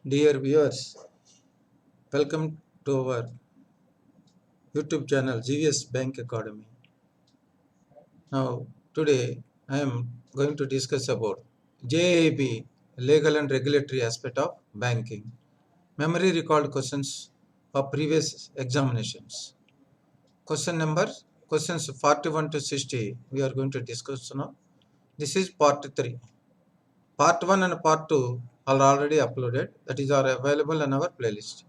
Dear viewers, welcome to our YouTube channel GVS Bank Academy. Now, today I am going to discuss about JAB, legal and regulatory aspect of banking. Memory recalled questions of previous examinations. Questions 41 to 60 we are going to discuss now. This is part 3. Part 1 and part 2 are already uploaded, that is are available on our playlist.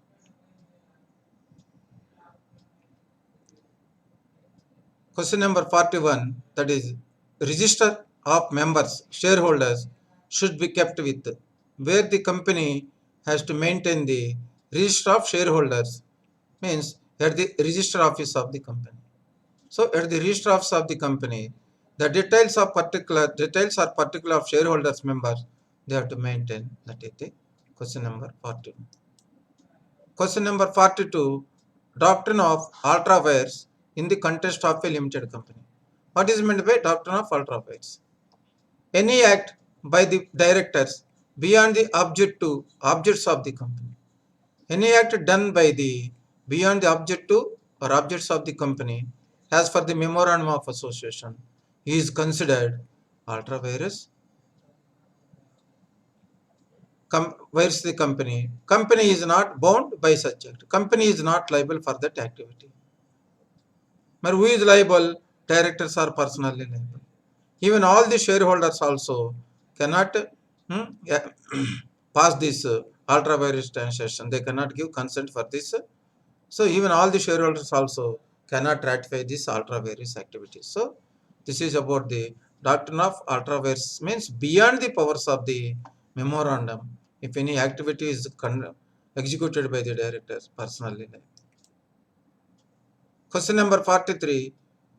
Question number 41, that is register of members, shareholders should be kept with, where the company has to maintain the register of shareholders, means at the register office of the company. So at the register office of the company, the details are particular of shareholders members, they have to maintain. That is the question number 41. Question number 42, doctrine of ultra vires in the context of a limited company. What is meant by doctrine of ultra vires? Any act by the directors beyond the objects of the company. Any act done by the beyond the objective or objects of the company, as per the memorandum of association, is considered ultra vires. Where's the company? Company is not bound by such act. Company is not liable for that activity. But who is liable? Directors are personally liable. Even all the shareholders also cannot yeah, pass this ultra vires transaction. They cannot give consent for this. So even all the shareholders also cannot ratify this ultra vires activities. So this is about the doctrine of ultra vires, means beyond the powers of the memorandum. If any activity is executed by the directors personally. Question number 43.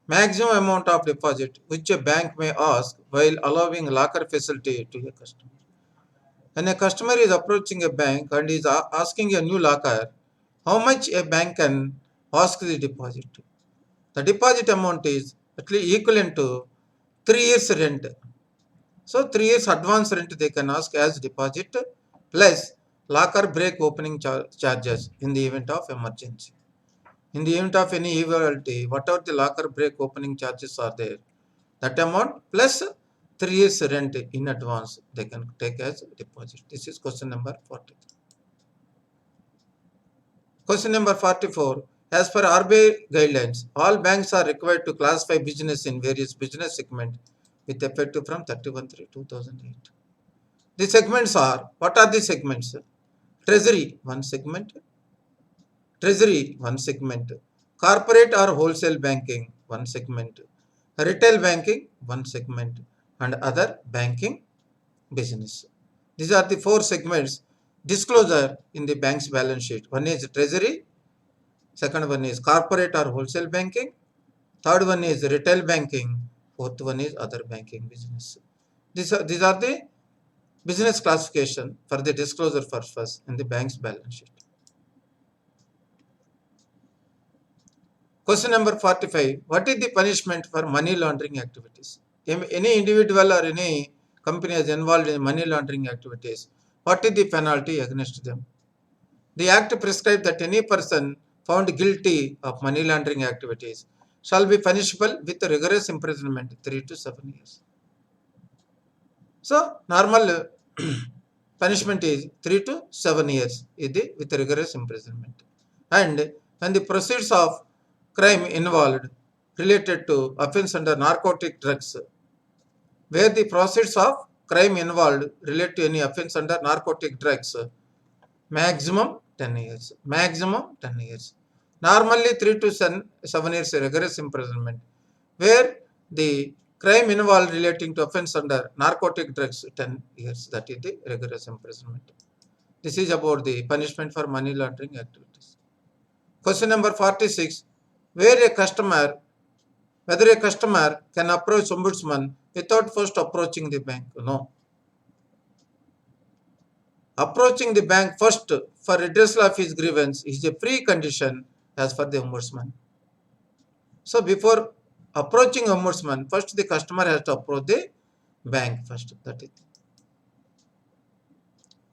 Maximum amount of deposit which a bank may ask while allowing locker facility to a customer. When a customer is approaching a bank and is asking a new locker, how much a bank can ask the deposit? The deposit amount is at least equivalent to 3 years rent. So 3 years advance rent they can ask as deposit plus locker break opening charges in the event of emergency. In the event of any eventuality, whatever the locker break opening charges are there, that amount plus 3 years rent in advance they can take as deposit. This is question number 40. Question number 44. As per RBI guidelines, all banks are required to classify business in various business segments with effect from 31/3/2008. The segments are, what are the segments? Treasury, one segment. Treasury, one segment. Corporate or wholesale banking, one segment. Retail banking, one segment. And other banking business. These are the 4 segments. Disclosure in the bank's balance sheet. One is treasury. Second one is corporate or wholesale banking. Third one is retail banking. Fourth one is other banking business. These are the business classification for the disclosure purpose in the bank's balance sheet. Question number 45. What is the punishment for money laundering activities? Any individual or any company is involved in money laundering activities, what is the penalty against them? The Act prescribes that any person found guilty of money laundering activities shall be punishable with rigorous imprisonment 3 to 7 years. So, normal punishment is 3 to 7 years with rigorous imprisonment. And when the proceeds of crime involved related to offense under narcotic drugs, where the proceeds of crime involved relate to any offense under narcotic drugs, maximum 10 years. Maximum 10 years. Normally 3 to 7 years rigorous imprisonment. Where the crime involved relating to offense under narcotic drugs, 10 years. That is the rigorous imprisonment. This is about the punishment for money laundering activities. Question number 46. Whether a customer can approach ombudsman without first approaching the bank? No. Approaching the bank first for redressal of his grievance is a precondition as per the ombudsman. So before approaching ombudsman, first the customer has to approach the bank first. That is.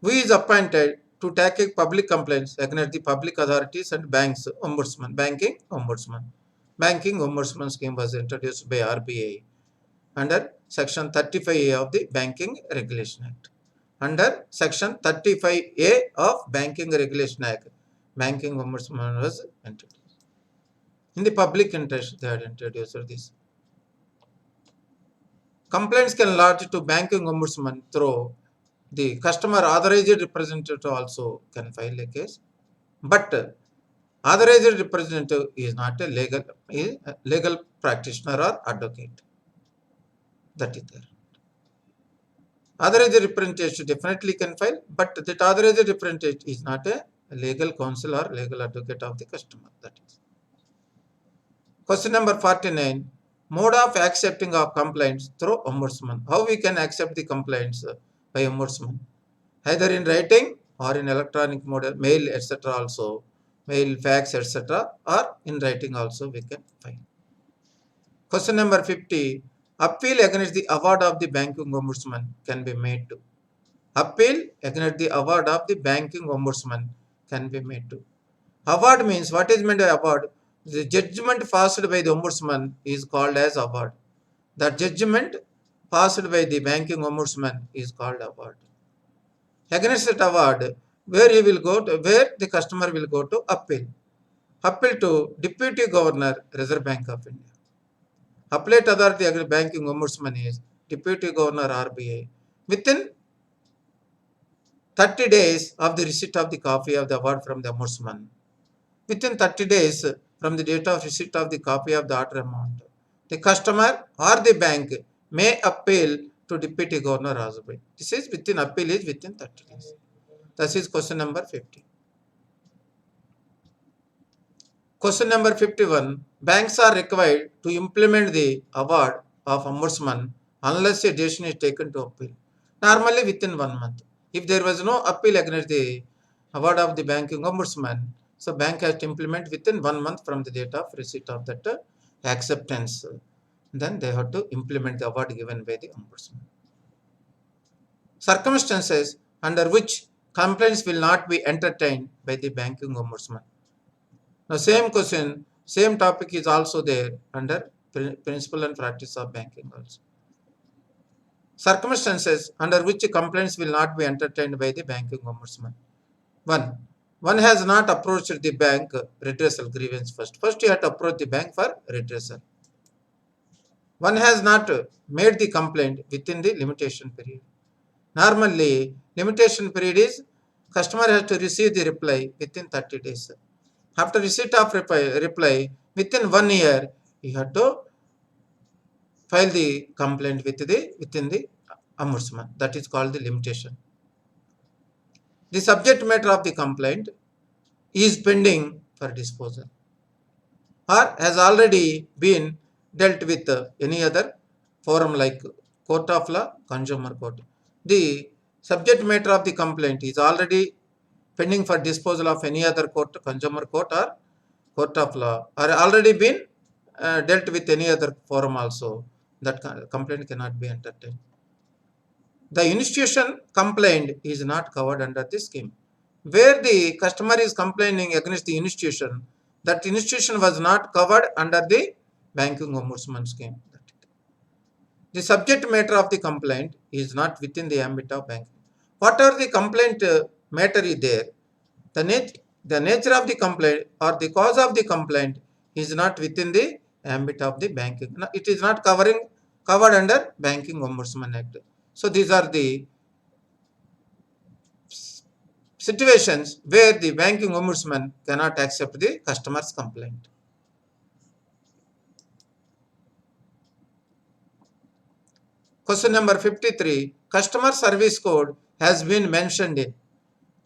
Who is appointed to tackle public complaints against the public authorities and banks ombudsman. Banking ombudsman scheme was introduced by RBI under Section 35A of the Banking Regulation Act. Under Section 35A of Banking Regulation Act, Banking Ombudsman was introduced. In the public interest, they had introduced this. Complaints can lodge to Banking Ombudsman through the customer authorized representative also can file a case, but authorized representative is not a legal practitioner or advocate. That is there. Authorized representative definitely can file, but that authorized representative is not a legal counsel or legal advocate of the customer. That is. Question number 49. Mode of accepting of complaints through ombudsman. How we can accept the complaints by ombudsman? Either in writing or in electronic mode, mail, etc. also, mail, fax, etc. or in writing also we can find. Question number 50. Appeal against the award of the banking ombudsman can be made to. Appeal against the award of the banking ombudsman can be made to. Award means, what is meant by award? The judgment passed by the ombudsman is called as award. The judgment passed by the banking ombudsman is called award. Against that award, where the customer will go to appeal. Appeal to Deputy Governor, Reserve Bank of India. Appellate authority against banking ombudsman is Deputy Governor RBI. Within 30 days of the receipt of the copy of the award from the ombudsman, within 30 days from the date of receipt of the copy of the order amount, the customer or the bank may appeal to Deputy Governor RBI. This is within 30 days. This is question number 50. Question number 51. Banks are required to implement the award of ombudsman unless a decision is taken to appeal. Normally within 1 month. If there was no appeal against the award of the banking ombudsman, so bank has to implement within 1 month from the date of receipt of that acceptance. Then they have to implement the award given by the ombudsman. Circumstances under which complaints will not be entertained by the banking ombudsman. Now same question, same topic is also there under principle and practice of banking also. Circumstances under which complaints will not be entertained by the banking ombudsman. One has not approached the bank redressal grievance first. First you have to approach the bank for redressal. One has not made the complaint within the limitation period. Normally, limitation period is customer has to receive the reply within 30 days. After receipt of reply within 1 year, you have to file the complaint within the ombudsman. That is called the limitation. The subject matter of the complaint is pending for disposal or has already been dealt with any other forum like court of law, consumer court. The subject matter of the complaint is already pending for disposal of any other court, consumer court or court of law, or already been dealt with any other forum also, that complaint cannot be entertained. The institution complaint is not covered under this scheme. Where the customer is complaining against the institution, that institution was not covered under the banking ombudsman scheme. The subject matter of the complaint is not within the ambit of banking. Whatever the complaint matter is there, the nature of the complaint or the cause of the complaint is not within the ambit of the banking. No, it is not covered under Banking Ombudsman Act. So these are the situations where the banking ombudsman cannot accept the customer's complaint. Question number 53. Customer service code has been mentioned in.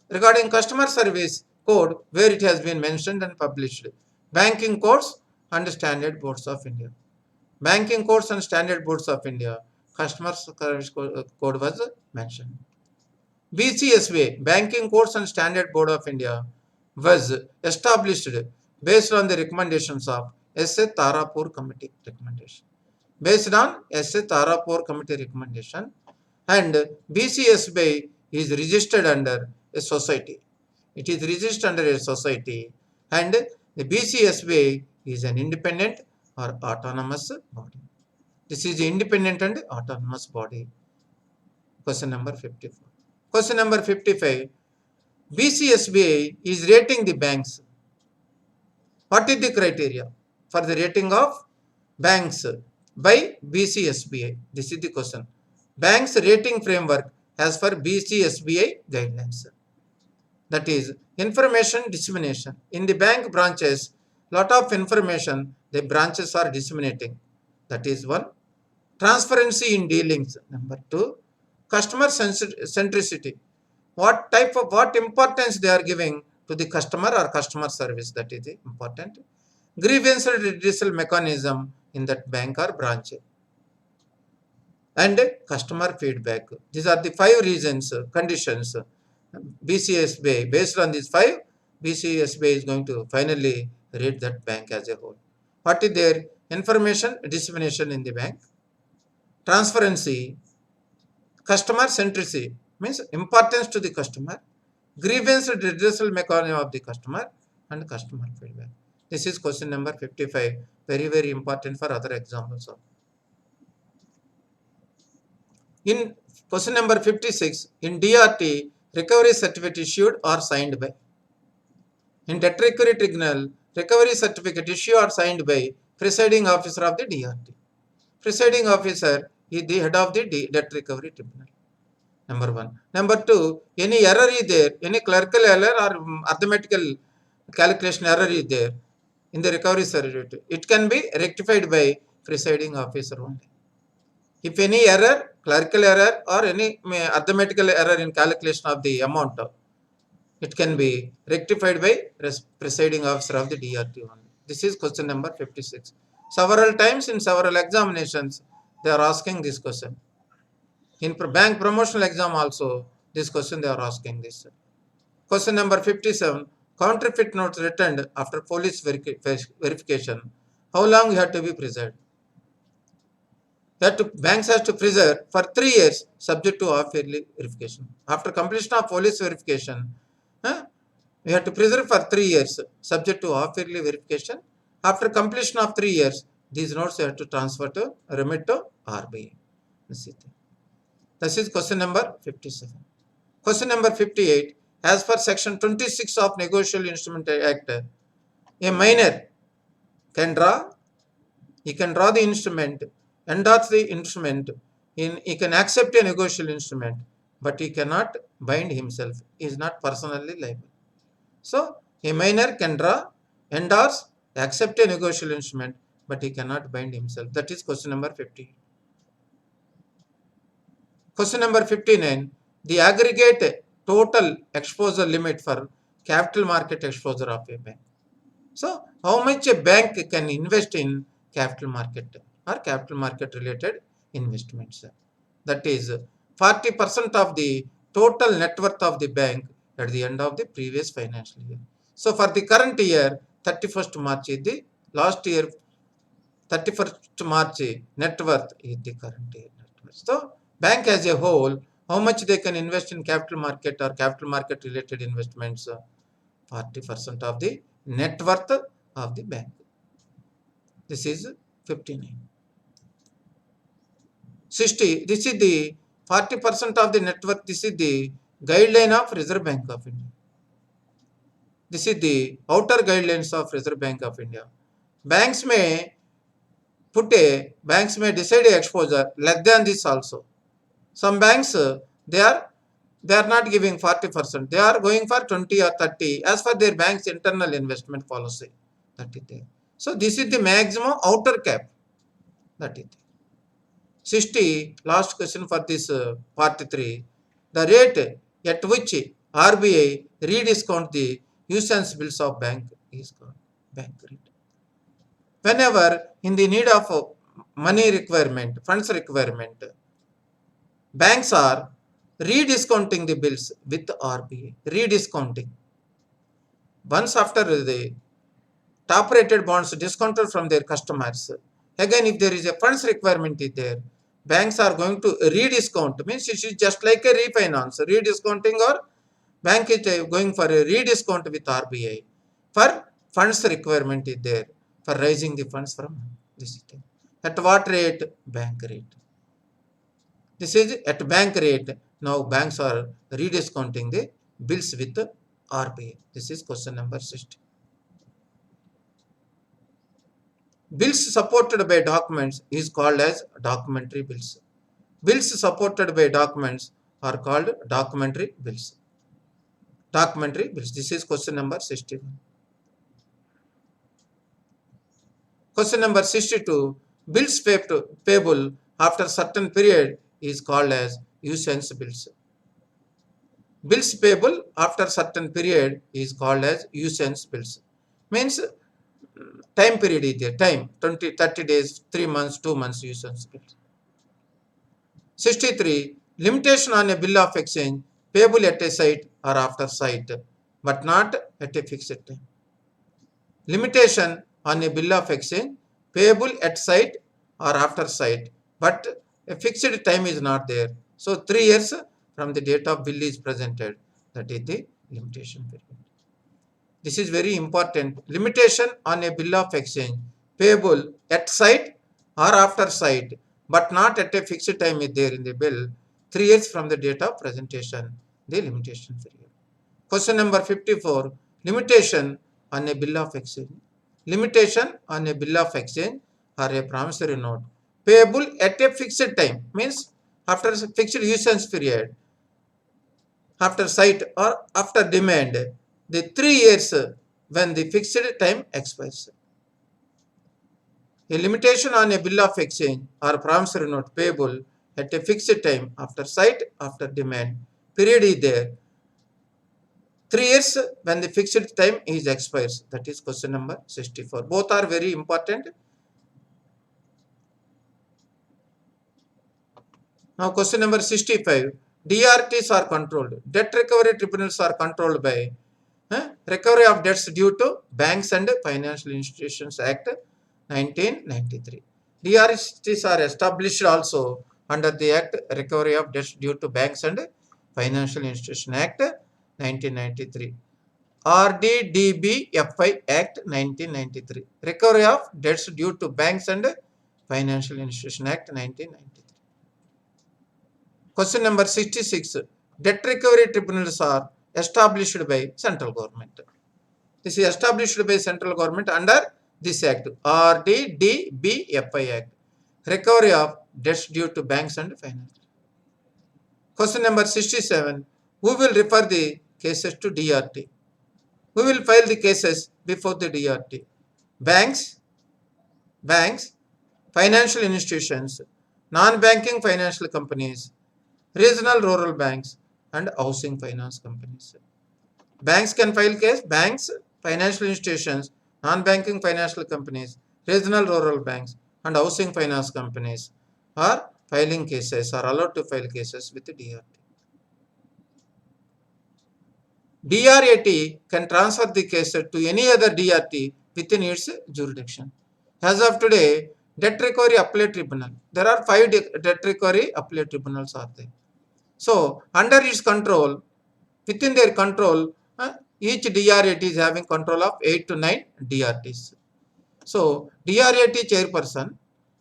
Regarding customer service code, where it has been mentioned and published. Banking codes and standard boards of India. Banking codes and standard boards of India. Customer service code was mentioned. BCSWA, Banking Codes and Standard Board of India, was established based on the recommendations of S.A. Tarapur Committee recommendation. Based on S.A. Tarapur Committee recommendation, and BCSWA is registered under a society. It is registered under a society, and the BCSBI is an independent or autonomous body. This is the independent and autonomous body. Question number 54. Question number 55. BCSBI is rating the banks. What is the criteria for the rating of banks by BCSBI? This is the question. Banks rating framework as per BCSBI guidelines. That is information dissemination. In the bank branches, lot of information the branches are disseminating. That is one. Transparency in dealings. Number two. Customer centricity. What importance they are giving to the customer or customer service, that is important. Grievance redressal mechanism in that bank or branch, and customer feedback. These are the 5 reasons, conditions. BCSBI, based on these 5, BCSBI is going to finally rate that bank as a whole. What is their information dissemination in the bank? Transparency, customer centricity, means importance to the customer, grievance redressal mechanism of the customer, and customer feedback. This is question number 55, very important for other examples. In question number 56, in DRT, recovery certificate issued or signed by. In debt recovery tribunal, recovery certificate issued or signed by presiding officer of the DRT. Presiding officer is the head of the debt recovery tribunal. Number 1. Number 2, any error is there, any clerical error or arithmetical calculation error is there in the recovery certificate, it can be rectified by presiding officer only. If any error, clerical error or any arithmetical error in calculation of the amount, it can be rectified by presiding officer of the DRT only. This is question number 56. Several times in several examinations, they are asking this question. In bank promotional exam also, this question they are asking this. Question number 57. Counterfeit notes returned after police verification. How long you have to be preserved? Banks has to preserve for 3 years subject to half-yearly verification. After completion of police verification, we have to preserve for 3 years subject to half-yearly verification. After completion of 3 years, these notes you have to transfer to remit to RBI. This is question number 57. Question number 58. As per section 26 of Negotiable Instrument Act, a minor can draw, he can draw the instrument, endorse the instrument, he can accept a negotiable instrument, but he cannot bind himself. He is not personally liable. So, a minor can draw, endorse, accept a negotiable instrument, but he cannot bind himself. That is question number 50. Question number 59. The aggregate total exposure limit for capital market exposure of a bank. So, how much a bank can invest in capital market or capital market related investments? That is 40% of the total net worth of the bank at the end of the previous financial year. So, for the current year, 31st March is the last year, 31st March net worth is the current year net worth. So, bank as a whole, how much they can invest in capital market or capital market related investments? 40% of the net worth of the bank. This is 59. 60. This is the 40% of the net worth. This is the guideline of Reserve Bank of India. This is the outer guidelines of Reserve Bank of India. Banks may decide a exposure less than this also. Some banks, they are not giving 40%. They are going for 20 or 30 as per their bank's internal investment policy. That is there. So, this is the maximum outer cap. That is there. 60, last question for this part 3. The rate at which RBI rediscount the usance bills of bank is called bank rate. Whenever in the need of money requirement, funds requirement, banks are rediscounting the bills with RBI, rediscounting. Once after the top rated bonds discounted from their customers, again if there is a funds requirement is there, banks are going to rediscount, means it is just like a refinance, rediscounting or bank is going for a rediscount with RBI for funds requirement is there for raising the funds from this thing. At what rate? Bank rate. This is at bank rate. Now banks are rediscounting the bills with the RBI. This is question number 60. Bills supported by documents is called as documentary bills. Bills supported by documents are called documentary bills. Documentary bills. This is question number 61. Question number 62. Bills payable after certain period is called as usance bills. Bills payable after certain period is called as usance bills. Means time period is there. Time 20, 30 days, 3 months, 2 months usance bills. 63. Limitation on a bill of exchange payable at a site or after site, but not at a fixed time. Limitation on a bill of exchange payable at site or after site, but a fixed time is not there. So 3 years from the date of bill is presented. That is the limitation period. This is very important. Limitation on a bill of exchange payable at site or after site, but not at a fixed time is there in the bill. 3 years from the date of presentation, the limitation period. Question number 54. Limitation on a bill of exchange. Limitation on a bill of exchange or a promissory note payable at a fixed time means after fixed usance period, after site or after demand, the 3 years when the fixed time expires. A limitation on a bill of exchange or promissory note payable at a fixed time after site, after demand period is there. 3 years when the fixed time is expires. That is question number 64. Both are very important. Now question number 65. DRTs are controlled. Debt recovery tribunals are controlled by Recovery of Debts Due to Banks and Financial Institutions Act 1993. DRTs are established also under the Act Recovery of Debts Due to Banks and Financial Institutions Act 1993. RDDBFI Act 1993. Recovery of Debts Due to Banks and Financial Institutions Act 1993. Question number 66. Debt recovery tribunals are established by central government. This is established by central government under this act, RDDBFI Act. Recovery of debts due to banks and finance. Question number 67. Who will refer the cases to DRT? Who will file the cases before the DRT? Banks, financial institutions, non-banking financial companies, regional rural banks, and housing finance companies. Banks can file case. Banks, financial institutions, non-banking financial companies, regional rural banks, and housing finance companies are filing cases, are allowed to file cases with the DRT. DRAT can transfer the case to any other DRT within its jurisdiction. As of today, Debt Recovery Appellate Tribunal, there are 5 Debt Recovery Appellate Tribunals are there. So, under its control, within their control, each DRAT is having control of 8 to 9 DRTs. So, DRAT chairperson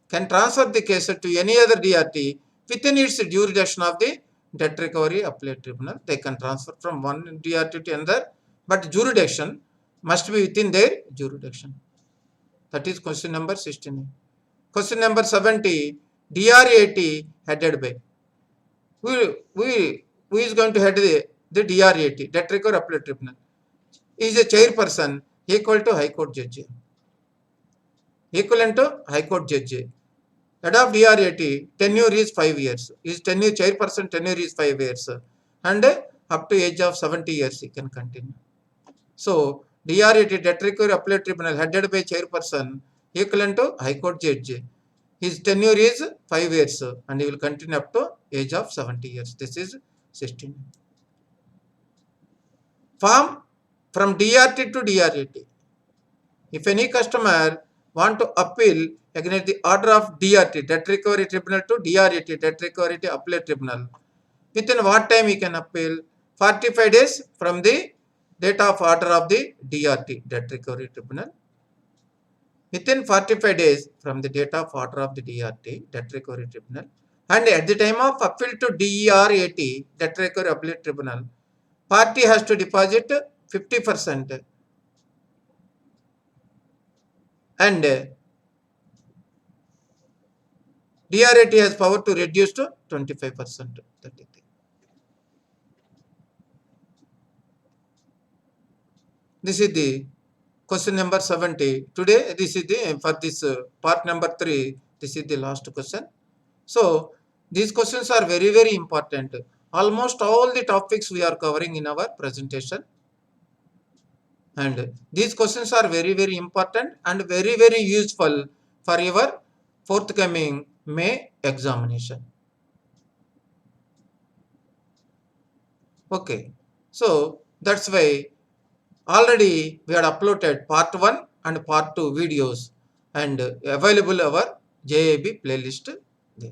can transfer the case to any other DRT within its jurisdiction of the Debt Recovery Appellate Tribunal. They can transfer from one DRT to another, but jurisdiction must be within their jurisdiction. That is question number 69. Question number 70. DRAT headed by. Who is going to head the DRAT, Debt Recovery Appellate Tribunal? Is a chairperson equal to High Court judge. Equivalent to High Court judge. Head of DRAT, tenure is 5 years. His tenure, chairperson tenure is 5 years. And up to age of 70 years he can continue. So, DRAT, Debt Recovery Appellate Tribunal, headed by chairperson equivalent to High Court judge. His tenure is 5 years and he will continue up to age of 70 years. This is 16. Form from DRT to DRAT. If any customer want to appeal against the order of DRT, Debt Recovery Tribunal to DRAT, Debt Recovery Appellate Tribunal, within what time he can appeal? 45 days from the date of order of the DRT, Debt Recovery Tribunal. Within 45 days from the date of order of the DRT, Debt Recovery Tribunal, and at the time of appeal to DERAT, Debt Recovery Appellate Tribunal, party has to deposit 50% and DRAT has power to reduce to 25%. This is the question number 70. Today, this is the for this part number 3. This is the last question. So, these questions are very, very important. Almost all the topics we are covering in our presentation. And these questions are very, very important and very, very useful for your forthcoming May examination. Okay. So, that's why already we had uploaded part 1 and part 2 videos and available our JAB playlist there.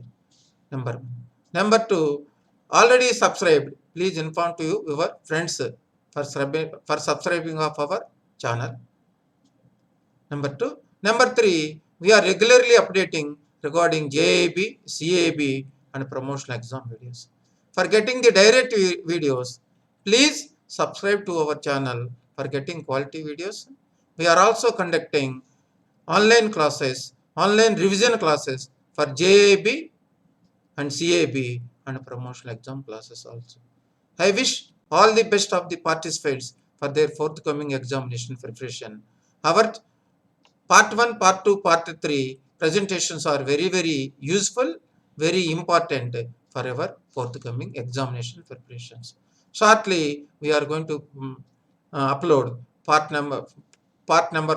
Number 2, already subscribed. Please inform to your friends for subscribing of our channel. Number 2. Number 3, we are regularly updating regarding JAB, CAB and promotional exam videos. For getting the direct videos, please subscribe to our channel for getting quality videos. We are also conducting online classes, online revision classes for JAB and CAB and promotional exam classes also. I wish all the best of the participants for their forthcoming examination preparation. Our part 1, part 2, part 3 presentations are very, very useful, very important for our forthcoming examination preparations. Shortly, we are going to upload part number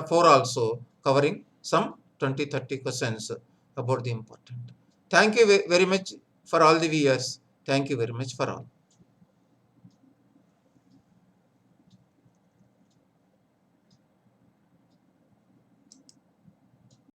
4 also, covering some 20-30 questions about the important. Thank you very much for all the viewers. Thank you very much for all.